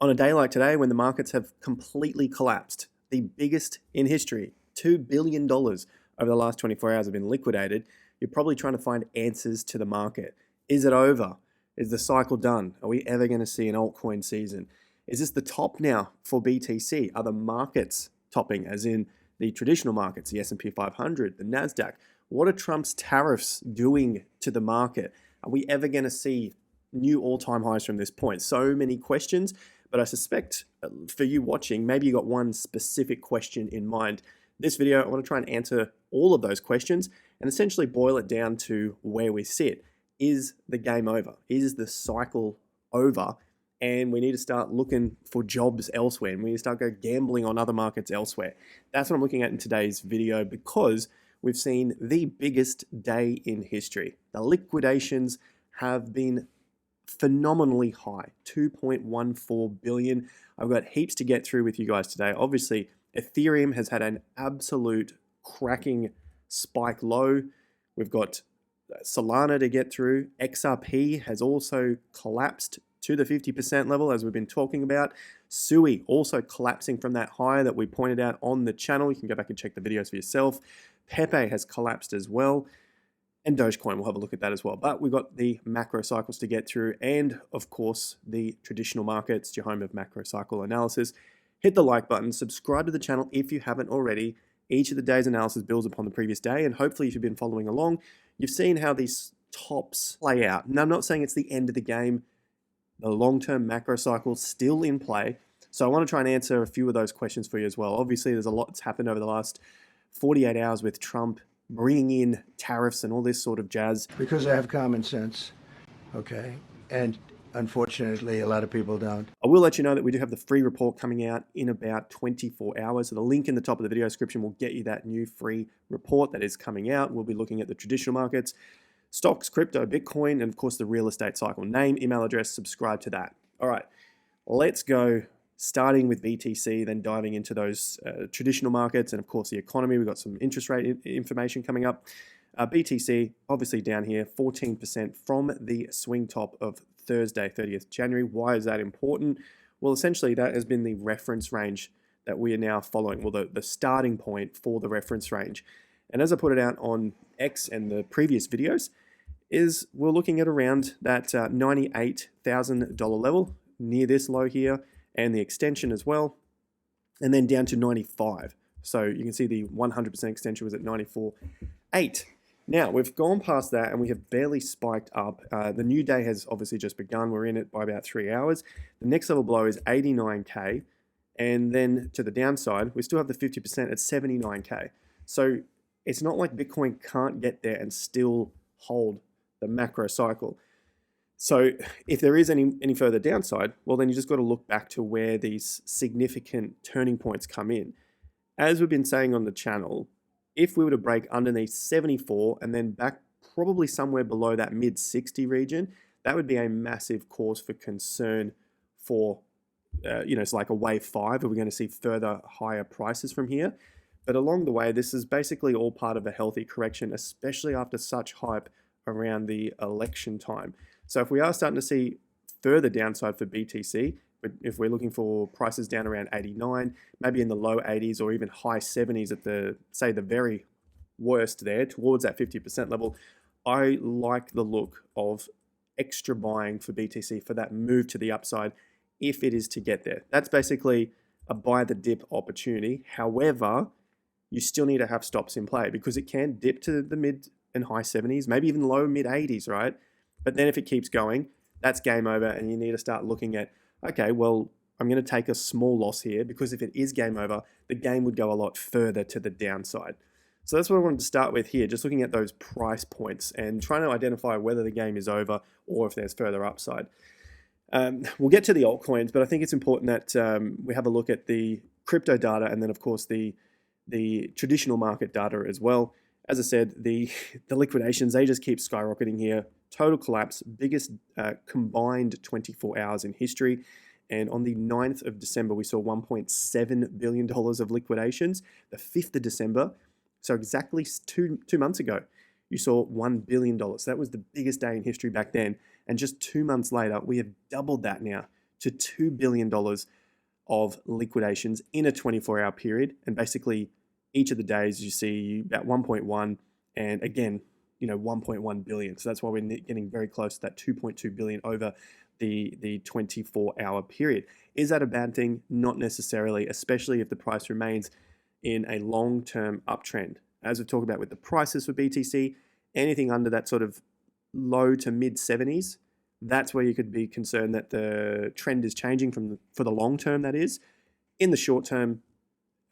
On a day like today, when the markets have completely collapsed, the biggest in history, $2 billion over the last 24 hours have been liquidated, you're probably trying to find answers to the market. Is it over? Is the cycle done? Are we ever going to see an altcoin season? Is this the top now for BTC? Are the markets topping, as in the traditional markets, the S&P 500, the NASDAQ? What are Trump's tariffs doing to the market? Are we ever going to see new all-time highs from this point? So many questions, but I suspect for you watching, maybe you got one specific question in mind. This video, I want to try and answer all of those questions and essentially boil it down to where we sit. Is the game over? Is the cycle over? And we need to start looking for jobs elsewhere, and we need to start gambling on other markets elsewhere. That's what I'm looking at in today's video, because we've seen the biggest day in history. The liquidations have been phenomenally high, 2.14 billion. I've got heaps to get through with you guys today. Obviously, Ethereum has had an absolute cracking spike low. We've got Solana to get through. XRP has also collapsed to the 50% level, as we've been talking about. SUI also collapsing from that high that we pointed out on the channel. You can go back and check the videos for yourself. PEPE has collapsed as well. And Dogecoin, we'll have a look at that as well. But we've got the macro cycles to get through, and of course, the traditional markets, your home of macro cycle analysis. Hit the like button, subscribe to the channel if you haven't already. Each of the day's analysis builds upon the previous day, and hopefully if you've been following along, you've seen how these tops play out. Now, I'm not saying it's the end of the game. The long-term macro cycle is still in play. So I want to try and answer a few of those questions for you as well. Obviously, there's a lot that's happened over the last 48 hours with Trump bringing in tariffs and all this sort of jazz. Because I have common sense, okay? And unfortunately, a lot of people don't. I will let you know that we do have the free report coming out in about 24 hours. So the link in the top of the video description will get you that new free report that is coming out. We'll be looking at the traditional markets, stocks, crypto, Bitcoin, and of course the real estate cycle. Name, email address, subscribe to that. All right, let's go. Starting with BTC, then diving into those traditional markets and of course the economy. We've got some interest rate information coming up. BTC obviously down here 14% from the swing top of Thursday, 30th January. Why is that important? Well, essentially that has been the reference range that we are now following, well, the starting point for the reference range. And as I put it out on X and the previous videos, is we're looking at around that $98,000 level, near this low here, and the extension as well, and then down to 95. So you can see the 100% extension was at 94.8. Now we've gone past that and we have barely spiked up. The new day has obviously just begun. We're in it by about 3 hours. The next level below is 89K, and then to the downside, we still have the 50% at 79K. So it's not like Bitcoin can't get there and still hold the macro cycle. So if there is any further downside, well, then you just got to look back to where these significant turning points come in. As we've been saying on the channel, if we were to break underneath 74 and then back probably somewhere below that mid 60 region, that would be a massive cause for concern for, it's like a wave 5. Are we going to see further higher prices from here? But along the way, this is basically all part of a healthy correction, especially after such hype around the election time. So if we are starting to see further downside for BTC, but if we're looking for prices down around 89, maybe in the low 80s or even high 70s at the very worst there, towards that 50% level, I like the look of extra buying for BTC for that move to the upside if it is to get there. That's basically a buy the dip opportunity. However, you still need to have stops in play because it can dip to the mid and high 70s, maybe even low mid 80s, right? But then if it keeps going, that's game over, and you need to start looking at, okay, well, I'm going to take a small loss here because if it is game over, the game would go a lot further to the downside. So that's what I wanted to start with here, just looking at those price points and trying to identify whether the game is over or if there's further upside. We'll get to the altcoins, but I think it's important that we have a look at the crypto data and then, of course, the traditional market data as well. As I said, the liquidations, they just keep skyrocketing here. Total collapse, biggest combined 24 hours in history. And on the 9th of December, we saw $1.7 billion of liquidations. The 5th of December, so exactly two months ago, you saw $1 billion. So that was the biggest day in history back then. And just 2 months later, we have doubled that now to $2 billion of liquidations in a 24-hour period. And basically, each of the days you see about 1.1 and again, 1.1 billion. So that's why we're getting very close to that 2.2 billion over the 24-hour period. Is that a bad thing? Not necessarily, especially if the price remains in a long-term uptrend. As we've talked about with the prices for BTC, anything under that sort of low to mid 70s, that's where you could be concerned that the trend is changing for the long term, that is. In the short term,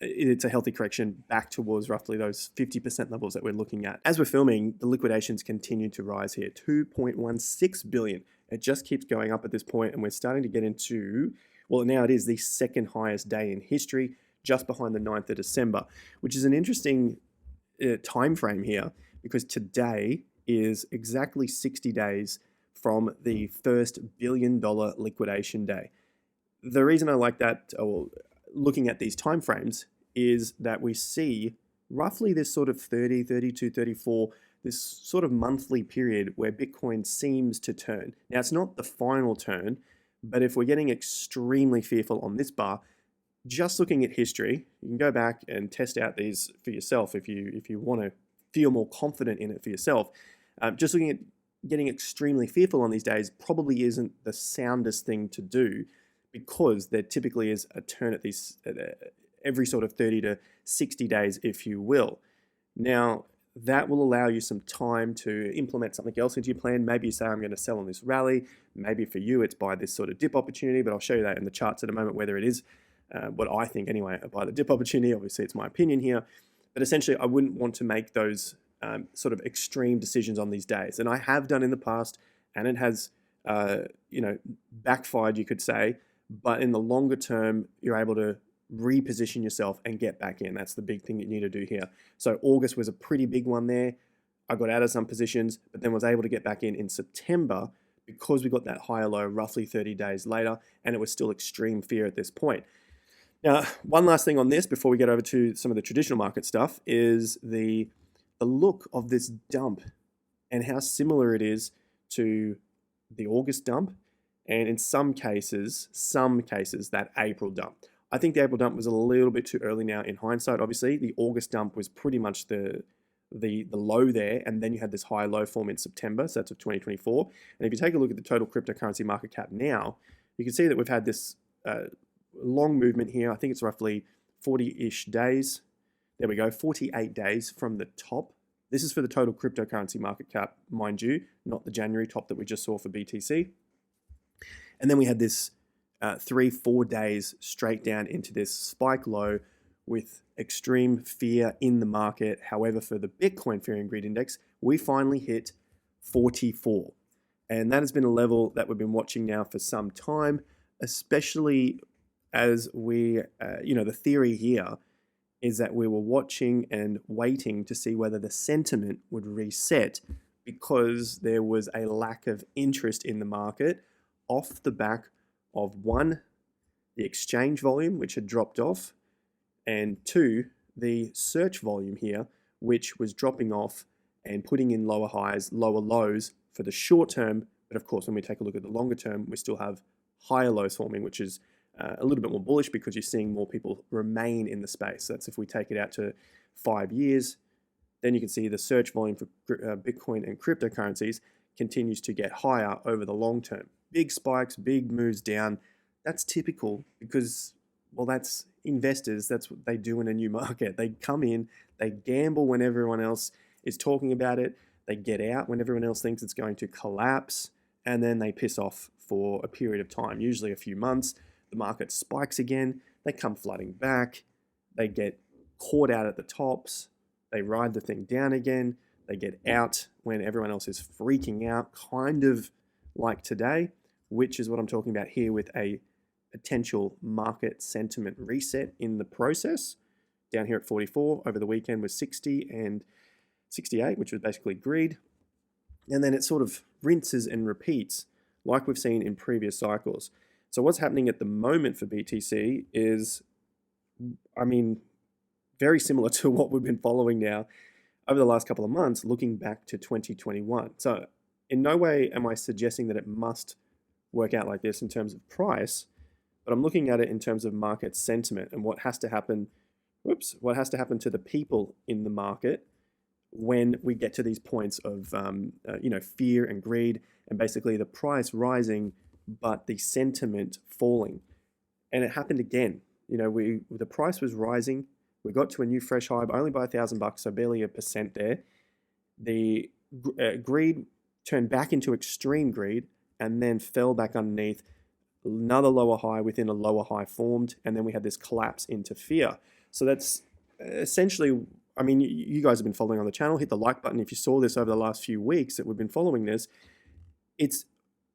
it's a healthy correction back towards roughly those 50% levels that we're looking at. As we're filming, the liquidations continue to rise here, 2.16 billion. It just keeps going up at this point, and we're starting to get into, well, now it is the second highest day in history, just behind the 9th of December, which is an interesting time frame here, because today is exactly 60 days from the first $1 billion liquidation day. The reason I like that, or looking at these time frames, is that we see roughly this sort of 30, 32, 34, this sort of monthly period where Bitcoin seems to turn. Now, it's not the final turn, but if we're getting extremely fearful on this bar, just looking at history, you can go back and test out these for yourself if you want to feel more confident in it for yourself. Just looking at getting extremely fearful on these days probably isn't the soundest thing to do, because there typically is a turn at these every sort of 30 to 60 days, if you will. Now, that will allow you some time to implement something else into your plan. Maybe you say, I'm going to sell on this rally. Maybe for you, it's buy this sort of dip opportunity, but I'll show you that in the charts in a moment, whether it is what I think anyway, buy the dip opportunity. Obviously, it's my opinion here. But essentially, I wouldn't want to make those sort of extreme decisions on these days. And I have done in the past, and it has backfired, you could say. But in the longer term, you're able to reposition yourself and get back in. That's the big thing that you need to do here. So August was a pretty big one there. I got out of some positions, but then was able to get back in September, because we got that higher low roughly 30 days later, and it was still extreme fear at this point. Now, one last thing on this before we get over to some of the traditional market stuff is the look of this dump and how similar it is to the August dump, and in some cases, that April dump. I think the April dump was a little bit too early now in hindsight. Obviously, the August dump was pretty much the low there, and then you had this high low form in September, so that's of 2024. And if you take a look at the total cryptocurrency market cap now, you can see that we've had this long movement here. I think it's roughly 40-ish days. There we go, 48 days from the top. This is for the total cryptocurrency market cap, mind you, not the January top that we just saw for BTC. And then we had this 3-4 days straight down into this spike low with extreme fear in the market. However, for the Bitcoin Fear and Greed Index, we finally hit 44. And that has been a level that we've been watching now for some time, especially as we, the theory here is that we were watching and waiting to see whether the sentiment would reset, because there was a lack of interest in the market off the back of, one, the exchange volume, which had dropped off, and two, the search volume here, which was dropping off and putting in lower highs, lower lows for the short term. But of course, when we take a look at the longer term, we still have higher lows forming, which is a little bit more bullish, because you're seeing more people remain in the space. That's if we take it out to 5 years, then you can see the search volume for Bitcoin and cryptocurrencies continues to get higher over the long term. Big spikes, big moves down. That's typical, because, well, that's investors. That's what they do in a new market. They come in, they gamble when everyone else is talking about it. They get out when everyone else thinks it's going to collapse, and then they piss off for a period of time, usually a few months. The market spikes again. They come flooding back. They get caught out at the tops. They ride the thing down again. They get out when everyone else is freaking out, kind of like today, which is what I'm talking about here with a potential market sentiment reset in the process. Down here at 44, over the weekend was 60 and 68, which was basically greed. And then it sort of rinses and repeats like we've seen in previous cycles. So what's happening at the moment for BTC is, very similar to what we've been following now over the last couple of months, looking back to 2021. So in no way am I suggesting that it must work out like this in terms of price, but I'm looking at it in terms of market sentiment and what has to happen, what has to happen to the people in the market when we get to these points of fear and greed, and basically the price rising but the sentiment falling. And it happened again. The price was rising. We got to a new fresh high, but only by $1,000, so barely 1% there. The greed turned back into extreme greed and then fell back underneath. Another lower high within a lower high formed, and then we had this collapse into fear. So that's essentially, I mean, you guys have been following on the channel. Hit the like button if you saw this over the last few weeks that we've been following this. It's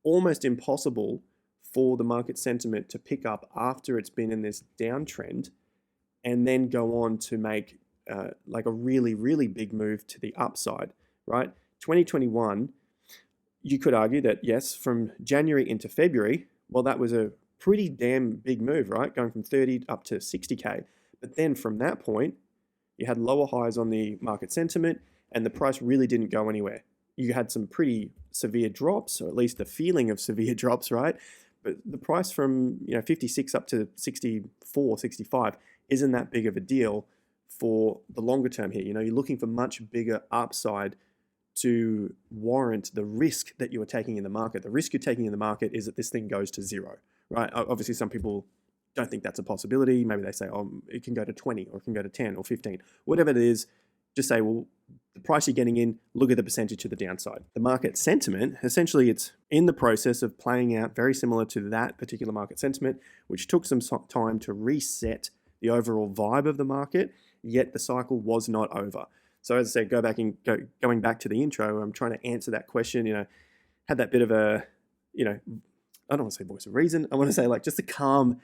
almost impossible for the market sentiment to pick up after it's been in this downtrend and then go on to make like a really, really big move to the upside, right? 2021, you could argue that, yes, from January into February, well, that was a pretty damn big move, right? Going from 30 up to 60K. But then from that point, you had lower highs on the market sentiment and the price really didn't go anywhere. You had some pretty severe drops, or at least the feeling of severe drops, right? But the price from 56 up to 64, 65 isn't that big of a deal for the longer term here. You're looking for much bigger upside to warrant the risk that you are taking in the market. The risk you're taking in the market is that this thing goes to zero, right? Obviously, some people don't think that's a possibility. Maybe they say, oh, it can go to 20 or it can go to 10 or 15, whatever it is. Just say, well, the price you're getting in, look at the percentage to the downside. The market sentiment, essentially it's in the process of playing out very similar to that particular market sentiment, which took some time to reset the overall vibe of the market, yet the cycle was not over. So as I said, going back to the intro, I'm trying to answer that question, had that bit of a, I don't want to say voice of reason. I want to say like just a calm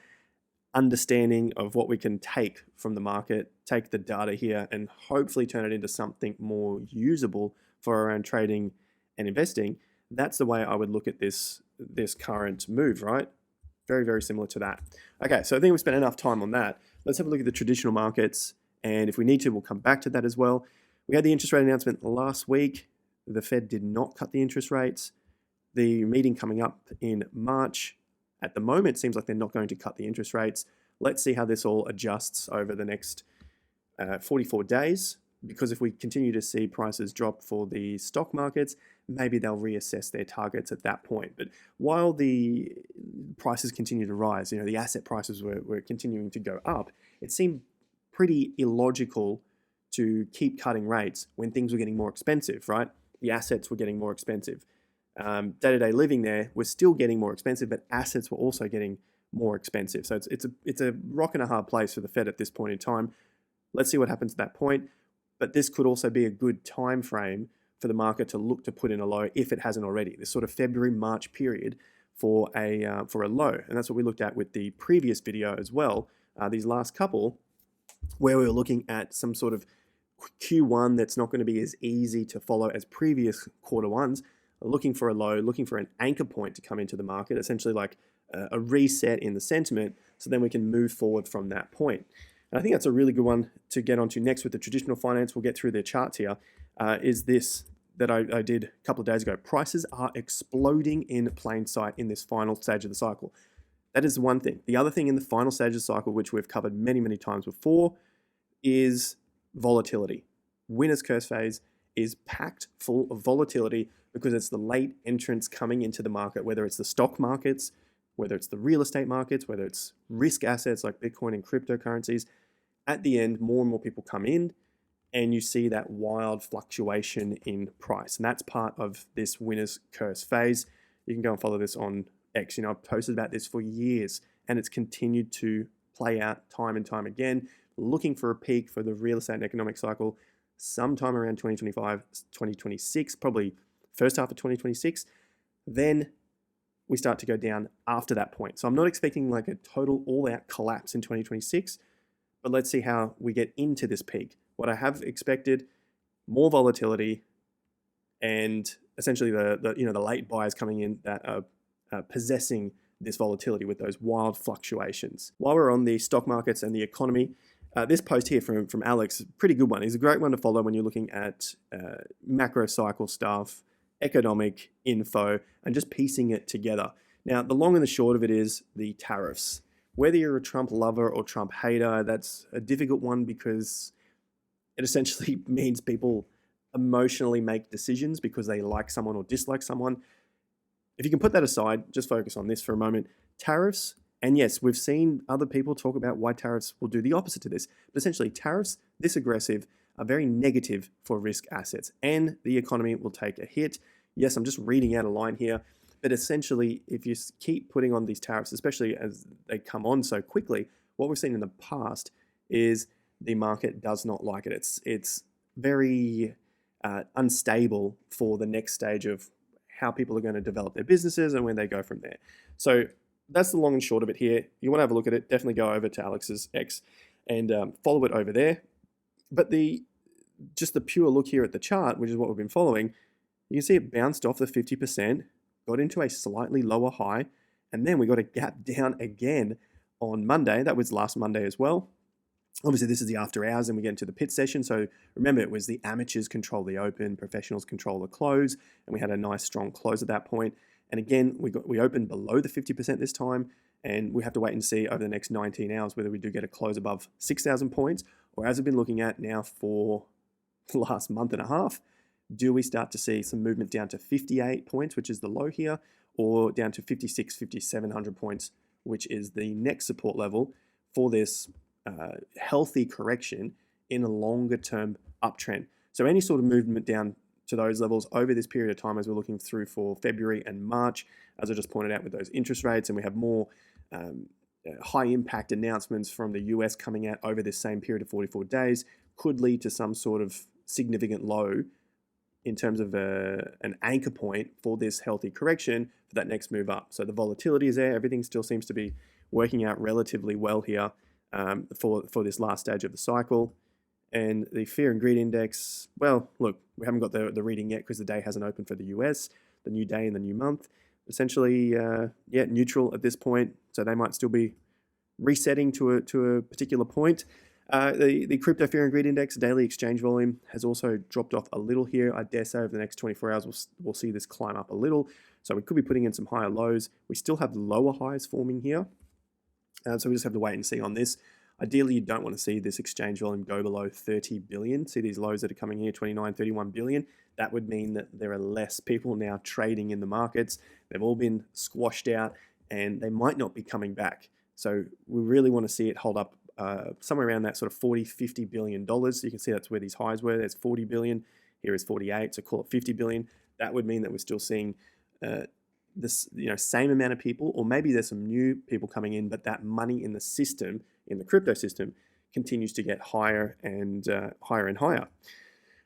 understanding of what we can take from the market, take the data here and hopefully turn it into something more usable for our own trading and investing. That's the way I would look at this current move, right? Very, very similar to that. Okay, so I think we've spent enough time on that. Let's have a look at the traditional markets. And if we need to, we'll come back to that as well. We had the interest rate announcement last week. The Fed did not cut the interest rates. The meeting coming up in March, at the moment, it seems like they're not going to cut the interest rates. Let's see how this all adjusts over the next 44 days, because if we continue to see prices drop for the stock markets, maybe they'll reassess their targets at that point. But while the prices continue to rise, the asset prices were continuing to go up, it seemed pretty illogical to keep cutting rates when things were getting more expensive, right? The assets were getting more expensive. Day-to-day living there was still getting more expensive, but assets were also getting more expensive. So it's a rock and a hard place for the Fed at this point in time. Let's see what happens at that point. But this could also be a good time frame for the market to look to put in a low if it hasn't already. This sort of February-March period for a low, and that's what we looked at with the previous video as well. These last couple, where we were looking at some sort of Q1 that's not going to be as easy to follow as previous quarter ones, looking for a low, looking for an anchor point to come into the market, essentially like a reset in the sentiment, so then we can move forward from that point. And I think that's a really good one to get onto next with the traditional finance. We'll get through their charts here. Is this that I did a couple of days ago. Prices are exploding in plain sight in this final stage of the cycle. That is one thing. The other thing in the final stage of the cycle, which we've covered many, many times before, is volatility. Winner's curse phase is packed full of volatility because it's the late entrants coming into the market, whether it's the stock markets, whether it's the real estate markets, whether it's risk assets like Bitcoin and cryptocurrencies. At the end, more and more people come in and you see that wild fluctuation in price. And that's part of this winner's curse phase. You can go and follow this on X. I've posted about this for years and it's continued to play out time and time again, looking for a peak for the real estate and economic cycle sometime around 2025, 2026, probably first half of 2026. Then we start to go down after that point. So I'm not expecting like a total all-out collapse in 2026, but let's see how we get into this peak. What I have expected, more volatility, and essentially the late buyers coming in that are possessing this volatility with those wild fluctuations. While we're on the stock markets and the economy, this post here from Alex, pretty good one. He's a great one to follow when you're looking at macro cycle stuff, economic info, and just piecing it together. Now, the long and the short of it is the tariffs. Whether you're a Trump lover or Trump hater, that's a difficult one because it essentially means people emotionally make decisions because they like someone or dislike someone. If you can put that aside, just focus on this for a moment. Tariffs, and yes, we've seen other people talk about why tariffs will do the opposite to this, but essentially tariffs this aggressive are very negative for risk assets and the economy will take a hit. Yes, I'm just reading out a line here, but essentially if you keep putting on these tariffs, especially as they come on so quickly, what we've seen in the past is the market does not like it. It's very unstable for the next stage of how people are going to develop their businesses and where they go from there. So that's the long and short of it here. You want to have a look at it, definitely go over to Alex's X and follow it over there. But just the pure look here at the chart, which is what we've been following, you can see it bounced off the 50%, got into a slightly lower high, and then we got a gap down again on Monday. That was last Monday as well. Obviously, this is the after hours and we get into the pit session. So remember, it was the amateurs control the open, professionals control the close, and we had a nice strong close at that point. And again, we opened below the 50% this time, and we have to wait and see over the next 19 hours whether we do get a close above 6,000 points, or as we've been looking at now for the last month and a half, do we start to see some movement down to 58 points, which is the low here, or down to 56, 5,700 points, which is the next support level for this healthy correction in a longer term uptrend. So any sort of movement down to those levels over this period of time as we're looking through for February and March, as I just pointed out with those interest rates, and we have more high impact announcements from the US coming out over this same period of 44 days, could lead to some sort of significant low in terms of an anchor point for this healthy correction for that next move up. So the volatility is there. Everything still seems to be working out relatively well here for this last stage of the cycle. And the fear and greed index, well, look, we haven't got the reading yet because the day hasn't opened for the US, the new day and the new month. Essentially, neutral at this point. So they might still be resetting to a particular point. The crypto fear and greed index, daily exchange volume, has also dropped off a little here. I dare say over the next 24 hours, we'll see this climb up a little. So we could be putting in some higher lows. We still have lower highs forming here. So we just have to wait and see on this. Ideally, you don't want to see this exchange volume go below 30 billion. See these lows that are coming here, 29, 31 billion. That would mean that there are less people now trading in the markets. They've all been squashed out and they might not be coming back. So we really want to see it hold up somewhere around that sort of 40, 50 billion dollars. You can see that's where these highs were. There's 40 billion. Here is 48. So call it 50 billion. That would mean that we're still seeing this same amount of people, or maybe there's some new people coming in, but that money in the system, in the crypto system, continues to get higher and higher.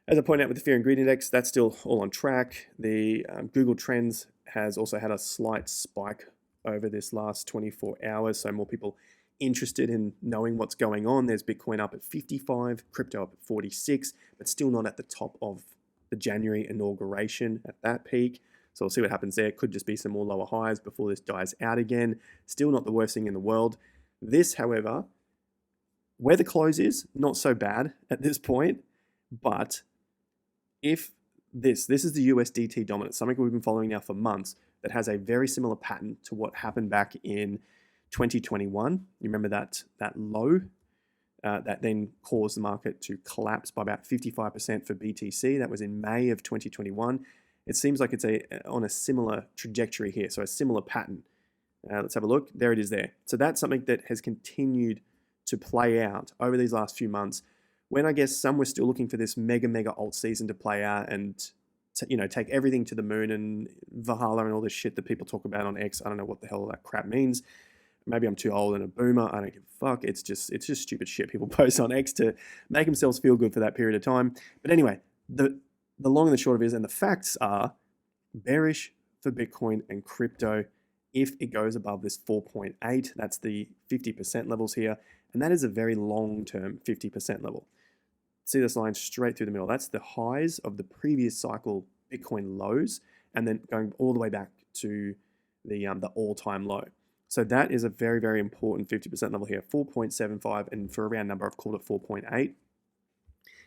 As I pointed out with the fear and greed index, that's still all on track. The Google Trends has also had a slight spike over this last 24 hours, so more people interested in knowing what's going on. There's Bitcoin up at 55, crypto up at 46, but still not at the top of the January inauguration at that peak. So we'll see what happens there. It could just be some more lower highs before this dies out again. Still not the worst thing in the world. This, however, where the close is, not so bad at this point. But if this is the USDT dominance, something we've been following now for months, that has a very similar pattern to what happened back in 2021. You remember that low that then caused the market to collapse by about 55% for BTC. That was in May of 2021. It seems like it's on a similar trajectory here, so a similar pattern. Let's have a look. There it is there. So that's something that has continued to play out over these last few months, when I guess some were still looking for this mega alt season to play out and take everything to the moon and Valhalla and all this shit that people talk about on X. I don't know what the hell that crap means. Maybe I'm too old and a boomer. I don't give a fuck. It's just stupid shit people post on X to make themselves feel good for that period of time. But anyway, the long and the short of it is, and the facts are bearish for Bitcoin and crypto if it goes above this 4.8. That's the 50% levels here. And that is a very long-term 50% level. See this line straight through the middle. That's the highs of the previous cycle Bitcoin lows, and then going all the way back to the all-time low. So that is a very, very important 50% level here, 4.75, and for a round number, I've called it 4.8.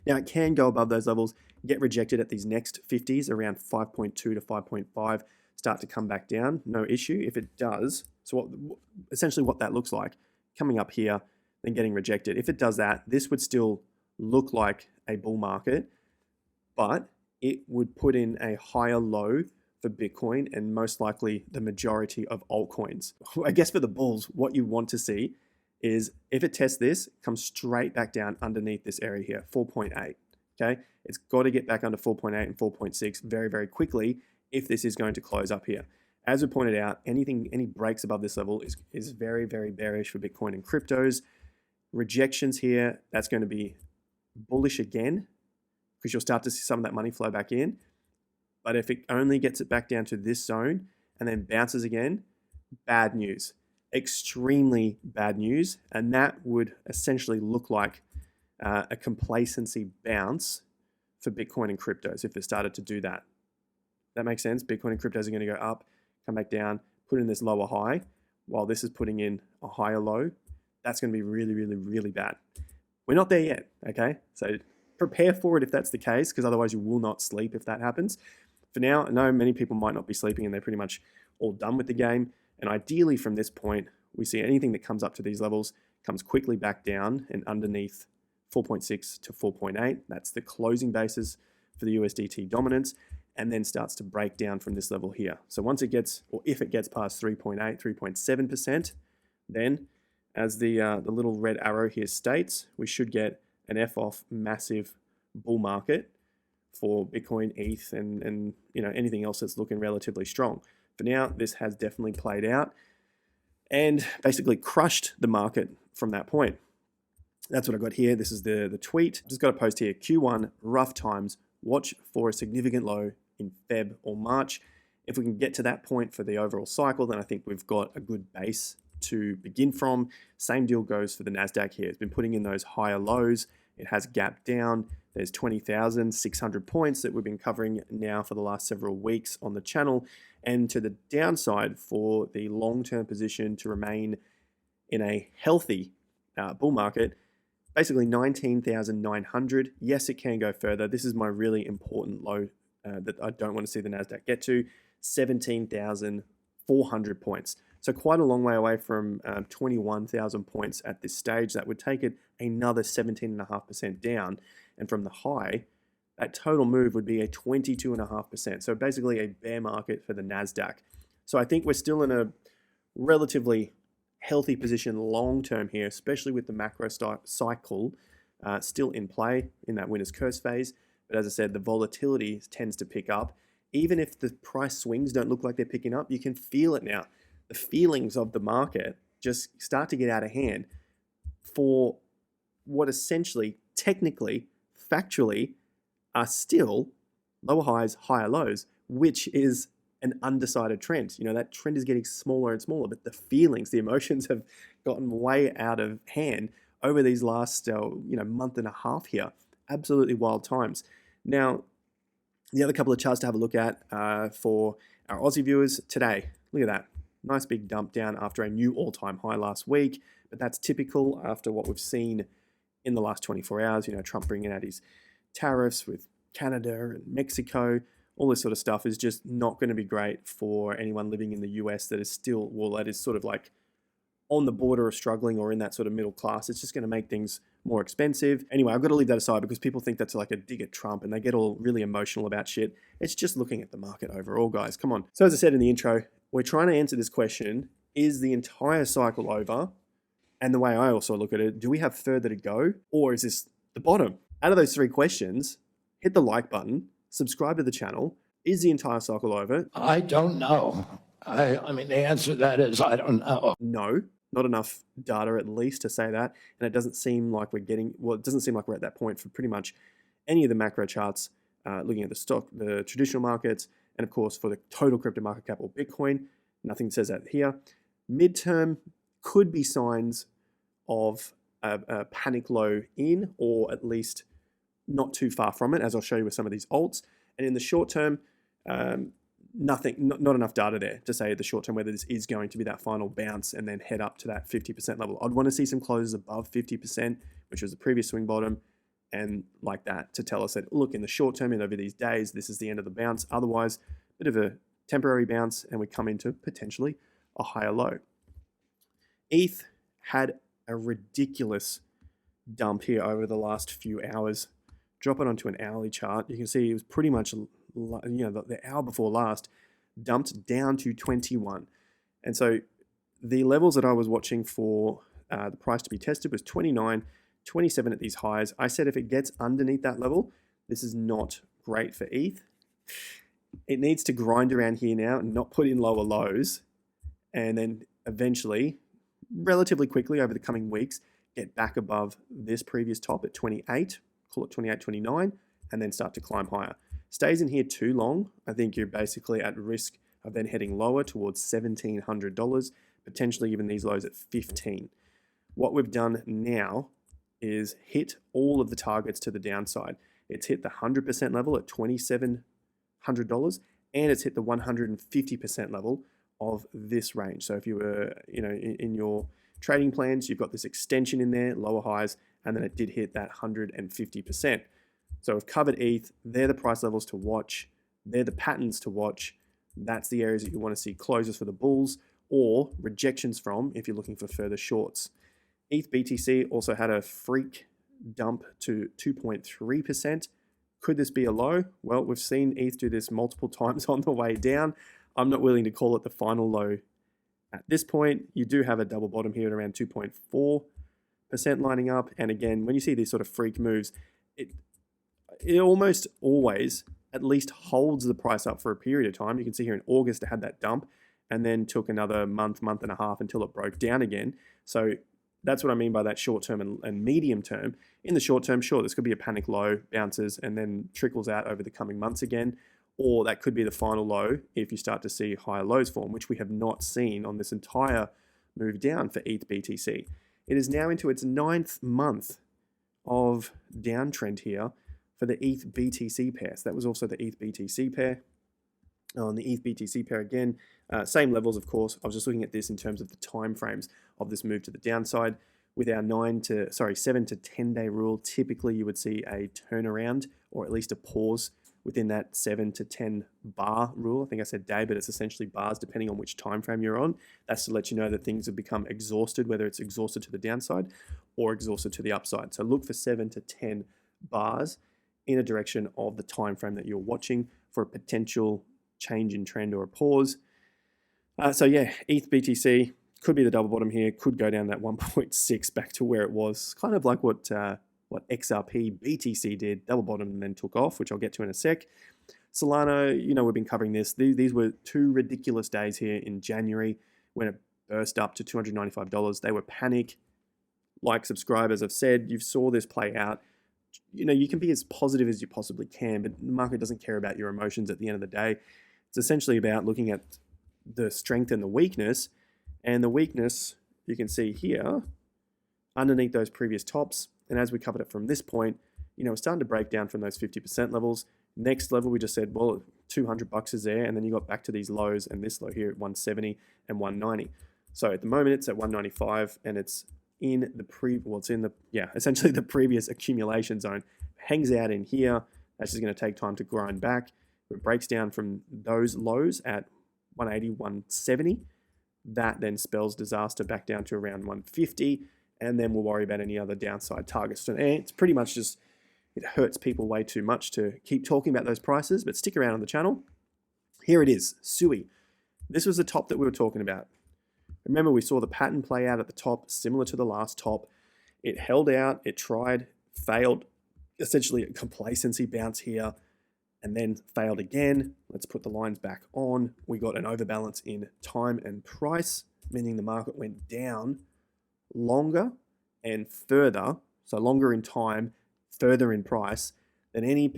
Now, it can go above those levels, get rejected at these next 50s, around 5.2 to 5.5. start to come back down, no issue. If it does, so essentially what that looks like, coming up here, then getting rejected. If it does that, this would still look like a bull market, but it would put in a higher low for Bitcoin and most likely the majority of altcoins. I guess for the bulls, what you want to see is if it tests this, come straight back down underneath this area here, 4.8. Okay, it's got to get back under 4.8 and 4.6 very, very quickly if this is going to close up here. As we pointed out, any breaks above this level is very, very bearish for Bitcoin and cryptos. Rejections here, that's going to be bullish again because you'll start to see some of that money flow back in. But if it only gets it back down to this zone and then bounces again, bad news, extremely bad news. And that would essentially look like a complacency bounce for Bitcoin and cryptos if it started to do that. That makes sense. Bitcoin and cryptos are going to go up, come back down, put in this lower high, while this is putting in a higher low. That's going to be really, really, really bad. We're not there yet, okay? So prepare for it if that's the case, because otherwise you will not sleep if that happens. For now, I know many people might not be sleeping and they're pretty much all done with the game. And ideally from this point, we see anything that comes up to these levels comes quickly back down and underneath 4.6 to 4.8. That's the closing basis for the USDT dominance, and then starts to break down from this level here. So once it gets, or if it gets past 3.8, 3.7%, then as the little red arrow here states, we should get an F-off massive bull market for Bitcoin, ETH, and anything else that's looking relatively strong. For now, this has definitely played out and basically crushed the market from that point. That's what I got here. This is the tweet. Just got a post here. Q1, rough times. Watch for a significant low in Feb or March. If we can get to that point for the overall cycle, then I think we've got a good base to begin from. Same deal goes for the NASDAQ here. It's been putting in those higher lows. It has gapped down. There's 20,600 points that we've been covering now for the last several weeks on the channel. And to the downside, for the long-term position to remain in a healthy bull market, basically 19,900. Yes, it can go further. This is my really important low that I don't want to see the NASDAQ get to, 17,400 points. So quite a long way away from 21,000 points at this stage. That would take it another 17.5% down. And from the high, that total move would be a 22.5%. So basically a bear market for the NASDAQ. So I think we're still in a relatively healthy position long term here, especially with the macro cycle still in play in that winner's curse phase. But as I said, the volatility tends to pick up. Even if the price swings don't look like they're picking up, you can feel it now. The feelings of the market just start to get out of hand for what essentially, technically, factually, are still lower highs, higher lows, which is an undecided trend. That trend is getting smaller and smaller, but the feelings, the emotions have gotten way out of hand over these last, month and a half here. Absolutely wild times. Now, the other couple of charts to have a look at for our Aussie viewers today. Look at that. Nice big dump down after a new all-time high last week, but that's typical after what we've seen in the last 24 hours. Trump bringing out his tariffs with Canada and Mexico. All this sort of stuff is just not going to be great for anyone living in the US that is still, that is sort of like on the border of struggling or in that sort of middle class. It's just going to make things more expensive. Anyway, I've got to leave that aside because people think that's like a dig at Trump and they get all really emotional about shit. It's just looking at the market overall, guys. Come on. So as I said in the intro, we're trying to answer this question, is the entire cycle over? And the way I also look at it, do we have further to go? Or is this the bottom? Out of those three questions, hit the like button, subscribe to the channel. Is the entire cycle over? I don't know. I mean, the answer to that is I don't know. No, not enough data at least to say that. And it doesn't seem like we're it doesn't seem like we're at that point for pretty much any of the macro charts, looking at the traditional markets, and of course for the total crypto market cap or Bitcoin. Nothing says that here. Midterm could be signs of a panic low in, or at least not too far from it, as I'll show you with some of these alts. And in the short term, not enough data there to say the short term whether this is going to be that final bounce and then head up to that 50% level. I'd want to see some closes above 50%, which was the previous swing bottom, and like that to tell us that, look, in the short term and over these days, this is the end of the bounce. Otherwise, bit of a temporary bounce, and we come into potentially a higher low. ETH had a ridiculous dump here over the last few hours. Drop it onto an hourly chart. You can see it was pretty much, the hour before last, dumped down to 21. And so the levels that I was watching for the price to be tested was 29, 27 at these highs. I said if it gets underneath that level, this is not great for ETH. It needs to grind around here now and not put in lower lows, and then eventually, relatively quickly over the coming weeks, get back above this previous top at 28, call it 28, 29, and then start to climb higher. Stays in here too long, I think you're basically at risk of then heading lower towards $1,700, potentially even these lows at 15. What we've done now is hit all of the targets to the downside. It's hit the 100% level at $2,700, and it's hit the 150% level of this range. So if you were, in your trading plans, you've got this extension in there, lower highs, and then it did hit that 150%. So we've covered ETH. They're the price levels to watch. They're the patterns to watch. That's the areas that you want to see closes for the bulls or rejections from if you're looking for further shorts. ETHBTC also had a freak dump to 2.3%. Could this be a low? Well, we've seen ETH do this multiple times on the way down. I'm not willing to call it the final low at this point. You do have a double bottom here at around 2.4% lining up. And again, when you see these sort of freak moves, it almost always at least holds the price up for a period of time. You can see here in August it had that dump and then took another month and a half until it broke down again. So that's what I mean by that short term and medium term. In the short term, sure, this could be a panic low, bounces, and then trickles out over the coming months again. Or that could be the final low if you start to see higher lows form, which we have not seen on this entire move down for ETHBTC. It is now into its 9th month of downtrend here for the ETHBTC pair. So that was also the ETHBTC pair. On the ETHBTC pair again, same levels, of course. I was just looking at this in terms of the time frames of this move to the downside. With our 7 to 10 day rule, typically you would see a turnaround or at least a pause within that 7 to 10 bar rule. I think I said day, but it's essentially bars depending on which time frame you're on. That's to let you know that things have become exhausted, whether it's exhausted to the downside or exhausted to the upside. So look for 7 to 10 bars in a direction of the time frame that you're watching for a potential change in trend or a pause. So yeah, ETHBTC could be the double bottom here, could go down that 1.6 back to where it was, kind of like what XRP BTC did, double bottom and then took off, which I'll get to in a sec. Solana, we've been covering this. These were two ridiculous days here in January when it burst up to $295. They were panic. Like subscribers have said, you saw this play out. You can be as positive as you possibly can, but the market doesn't care about your emotions at the end of the day. It's essentially about looking at the strength and the weakness. And the weakness, you can see here, underneath those previous tops. And as we covered it from this point, it's starting to break down from those 50% levels. Next level, we just said, well, $200 is there. And then you got back to these lows and this low here at 170 and 190. So at the moment, it's at 195 and it's in the essentially the previous accumulation zone. Hangs out in here. That's just going to take time to grind back. It breaks down from those lows at 180, 170. That then spells disaster back down to around 150, and then we'll worry about any other downside targets. So it's pretty much just, it hurts people way too much to keep talking about those prices, but stick around on the channel. Here it is, SUI. This was the top that we were talking about. Remember, we saw the pattern play out at the top, similar to the last top. It held out, it tried, failed, essentially a complacency bounce here, and then failed again. Let's put the lines back on. We got an overbalance in time and price, meaning the market went down longer and further, so longer in time, further in price than any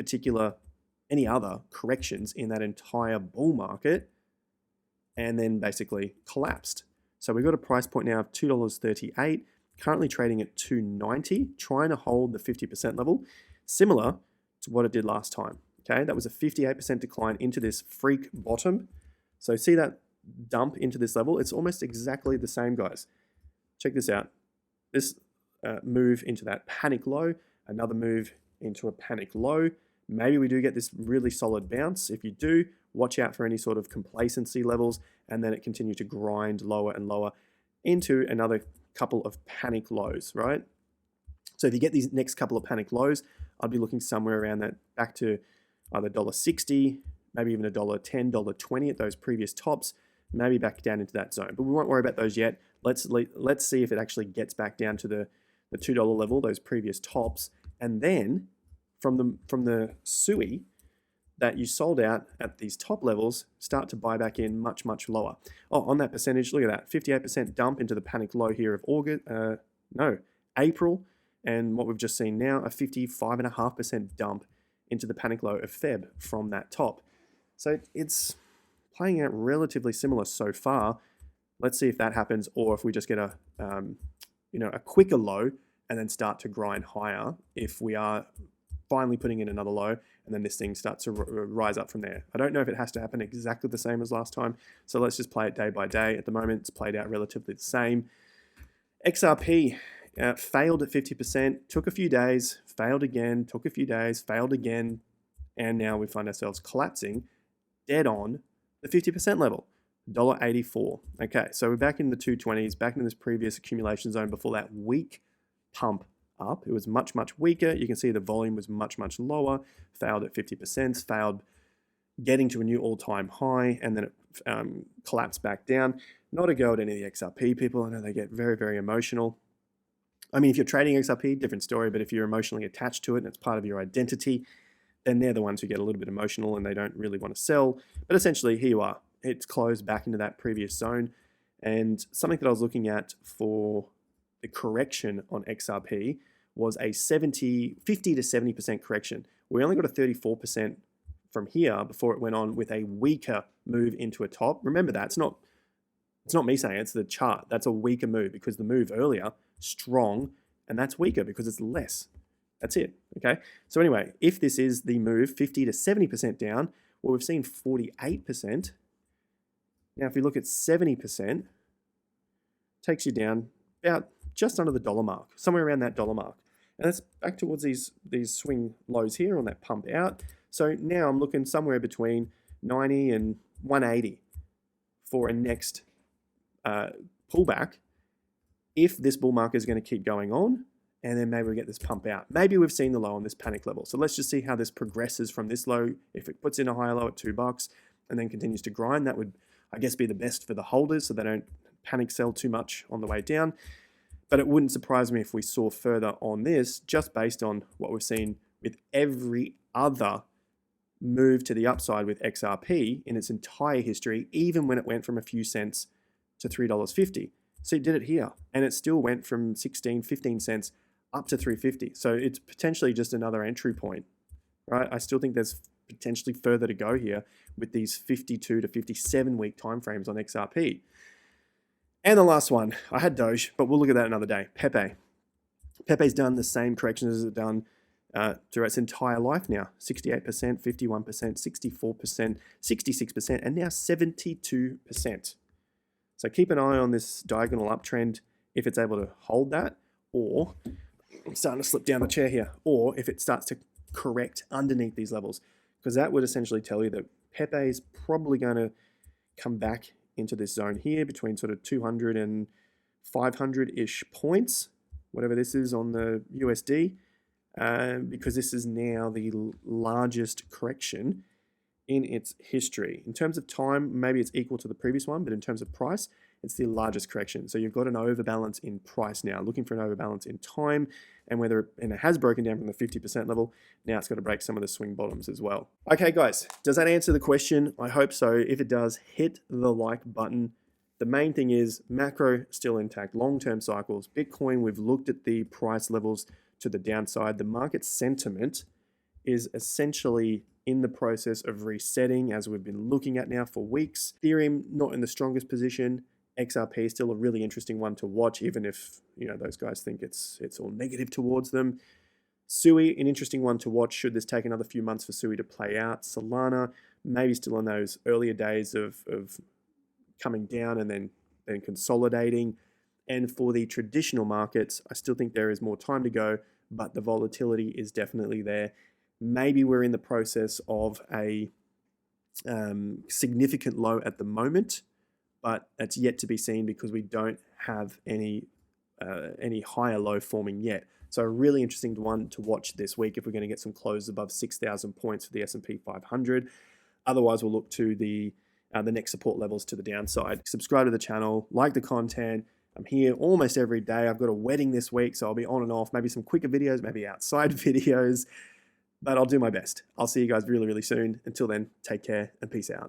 other corrections in that entire bull market, and then basically collapsed. So we've got a price point now of $2.38, currently trading at $2.90, trying to hold the 50% level, similar to what it did last time. Okay, that was a 58% decline into this freak bottom. So see that dump into this level? It's almost exactly the same, guys. Check this out. This move into that panic low, another move into a panic low. Maybe we do get this really solid bounce. If you do, watch out for any sort of complacency levels, and then it continued to grind lower and lower into another couple of panic lows, right? So if you get these next couple of panic lows, I'd be looking somewhere around that back to either $1.60, maybe even $1.10, $1.20 at those previous tops, maybe back down into that zone. But we won't worry about those yet. Let's see if it actually gets back down to the $2 level, those previous tops, and then from the SUI that you sold out at these top levels, start to buy back in much, much lower. Oh, on that percentage, look at that, 58% dump into the panic low here of April, and what we've just seen now, a 55.5% dump into the panic low of Feb from that top. So it's playing out relatively similar so far. Let's see if that happens, or if we just get a quicker low and then start to grind higher if we are finally putting in another low, and then this thing starts to rise up from there. I don't know if it has to happen exactly the same as last time, so let's just play it day by day. At the moment, it's played out relatively the same. XRP failed at 50%, took a few days, failed again, took a few days, failed again, and now we find ourselves collapsing dead on the 50% level, $1.84. Okay, so we're back in the 220s, back in this previous accumulation zone before that weak pump up. It was much, much weaker. You can see the volume was much, much lower, failed at 50%, failed getting to a new all-time high, and then it collapsed back down. Not a go at any of the XRP people. I know they get very, very emotional. I mean, if you're trading XRP, different story, but if you're emotionally attached to it and it's part of your identity, then they're the ones who get a little bit emotional and they don't really want to sell. But essentially, here you are. It's closed back into that previous zone. And something that I was looking at for the correction on XRP was a 50 to 70% correction. We only got a 34% from here before it went on with a weaker move into a top. Remember that, it's not me saying it, it's the chart. That's a weaker move because the move earlier, strong, and that's weaker because it's less. That's it, okay? So anyway, if this is the move 50 to 70% down, well, we've seen 48%. Now, if you look at 70%, takes you down about just under the dollar mark, somewhere around that dollar mark. And that's back towards these swing lows here on that pump out. So now I'm looking somewhere between 90 and 180 for a next pullback if this bull market is going to keep going on, and then maybe we get this pump out. Maybe we've seen the low on this panic level. So let's just see how this progresses from this low. If it puts in a higher low at $2 and then continues to grind, that would, I guess, be the best for the holders so they don't panic sell too much on the way down. But it wouldn't surprise me if we saw further on this, just based on what we've seen with every other move to the upside with XRP in its entire history, even when it went from a few cents to $3.50. So it did it here, and it still went from 16, 15 cents up to 350. So it's potentially just another entry point, right? I still think there's potentially further to go here with these 52 to 57 week timeframes on XRP. And the last one, I had Doge, but we'll look at that another day. PEPE. PEPE's done the same corrections as it's done throughout its entire life now. 68%, 51%, 64%, 66%, and now 72%. So keep an eye on this diagonal uptrend if it's able to hold that, or I'm starting to slip down the chair here, or if it starts to correct underneath these levels, because that would essentially tell you that PEPE is probably going to come back into this zone here between sort of 200 and 500-ish points, whatever this is on the USD, because this is now the largest correction in its history. In terms of time, maybe it's equal to the previous one, but in terms of price, it's the largest correction. So you've got an overbalance in price now, looking for an overbalance in time, and it has broken down from the 50% level. Now it's got to break some of the swing bottoms as well. Okay, guys, does that answer the question? I hope so. If it does, hit the like button. The main thing is macro still intact, long-term cycles. Bitcoin, we've looked at the price levels to the downside. The market sentiment is essentially in the process of resetting, as we've been looking at now for weeks. Ethereum, not in the strongest position. XRP is still a really interesting one to watch, even if those guys think it's all negative towards them. SUI, an interesting one to watch. Should this take another few months for SUI to play out? Solana, maybe still in those earlier days of coming down and then consolidating. And for the traditional markets, I still think there is more time to go, but the volatility is definitely there. Maybe we're in the process of a significant low at the moment, but that's yet to be seen because we don't have any higher low forming yet. So a really interesting one to watch this week if we're going to get some closes above 6,000 points for the S&P 500. Otherwise, we'll look to the next support levels to the downside. Subscribe to the channel, like the content. I'm here almost every day. I've got a wedding this week, so I'll be on and off, maybe some quicker videos, maybe outside videos, but I'll do my best. I'll see you guys really, really soon. Until then, take care and peace out.